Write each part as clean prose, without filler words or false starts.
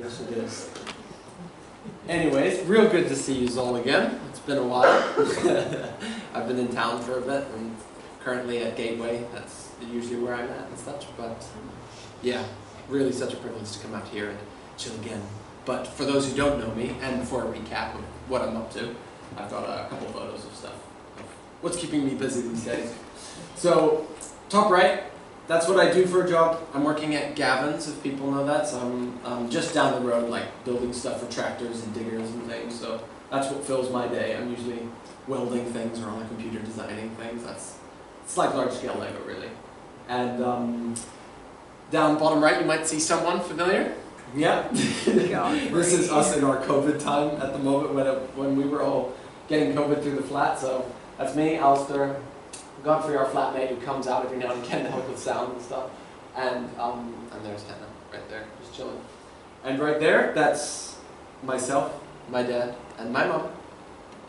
Yes, it is. Anyways, real good to see you all again. It's been a while. I've been in town for a bit and currently at Gateway. That's usually where I'm at and such. But yeah, really such a privilege to come out here and chill again. But for those who don't know me, and for a recap of what I'm up to, I've got a couple photos of stuff. What's keeping me busy these days. So, top right, that's what I do for a job. I'm working at Gavin's, if people know that. So I'm just down the road, like building stuff for tractors and diggers and things. So that's what fills my day. I'm usually welding things or on a computer designing things. It's like large scale Lego, really. And down bottom right, you might see someone familiar. Yeah. This is us in our COVID time at the moment when we were all getting COVID through the flat. So that's me, Alasdair, Godfrey, our flatmate, who comes out every now and again to help with sound and stuff. And there's Hannah right there, just chilling. And right there, that's myself, my dad, and my mom.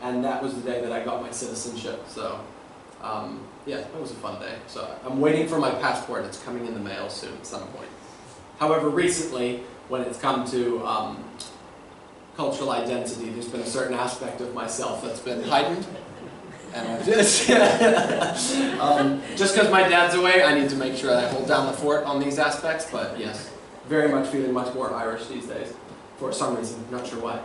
And that was the day that I got my citizenship. So yeah, it was a fun day. So I'm waiting for my passport. It's coming in the mail soon at some point. However, recently, when it's come to cultural identity, there's been a certain aspect of myself that's been heightened. And just because my dad's away, I need to make sure that I hold down the fort on these aspects. But yes, very much feeling much more Irish these days, for some reason, not sure why.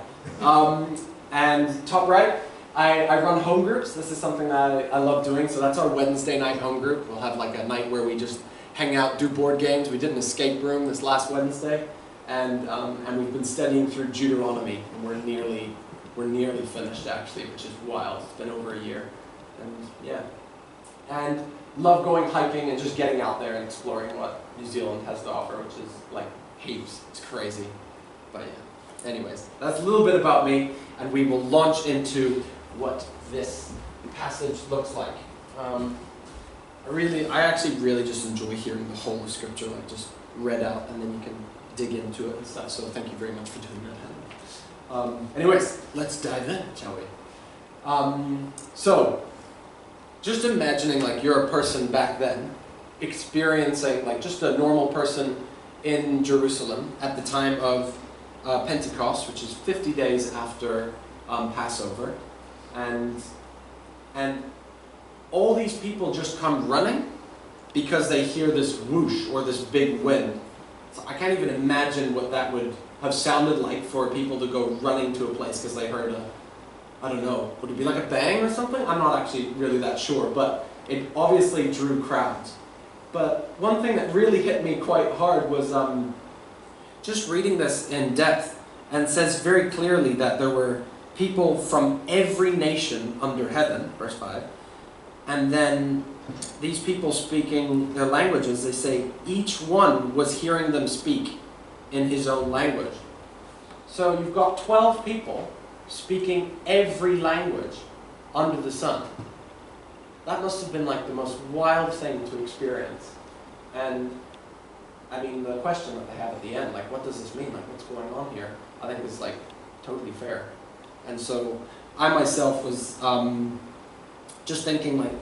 And top right, I run home groups. This is something that I love doing. So that's our Wednesday night home group. We'll have like a night where we just hang out, do board games. We did an escape room this last Wednesday, and we've been studying through Deuteronomy, and we're nearly finished actually, which is wild. It's been over a year. And yeah, and love going hiking and just getting out there and exploring what New Zealand has to offer, which is like heaps. It's crazy. But yeah, anyways, that's a little bit about me, and we will launch into what this passage looks like. I actually really just enjoy hearing the whole of Scripture, like just read out, and then you can dig into it and stuff. So thank you very much for doing that, Hannah. Anyways, let's dive in, shall we? So, just imagining like you're a person back then, experiencing like just a normal person in Jerusalem at the time of Pentecost, which is 50 days after Passover, and all these people just come running because they hear this whoosh or this big wind. So I can't even imagine what that would have sounded like for people to go running to a place because they heard I don't know, would it be like a bang or something? I'm not actually really that sure, but it obviously drew crowds. But one thing that really hit me quite hard was just reading this in depth, and it says very clearly that there were people from every nation under heaven, verse 5, and then these people speaking their languages, they say each one was hearing them speak in his own language. So you've got 12 people speaking every language under the sun. That must have been like the most wild thing to experience. And I mean, the question that they have at the end, like, what does this mean? Like, what's going on here? I think is like totally fair. And so I myself was just thinking, like,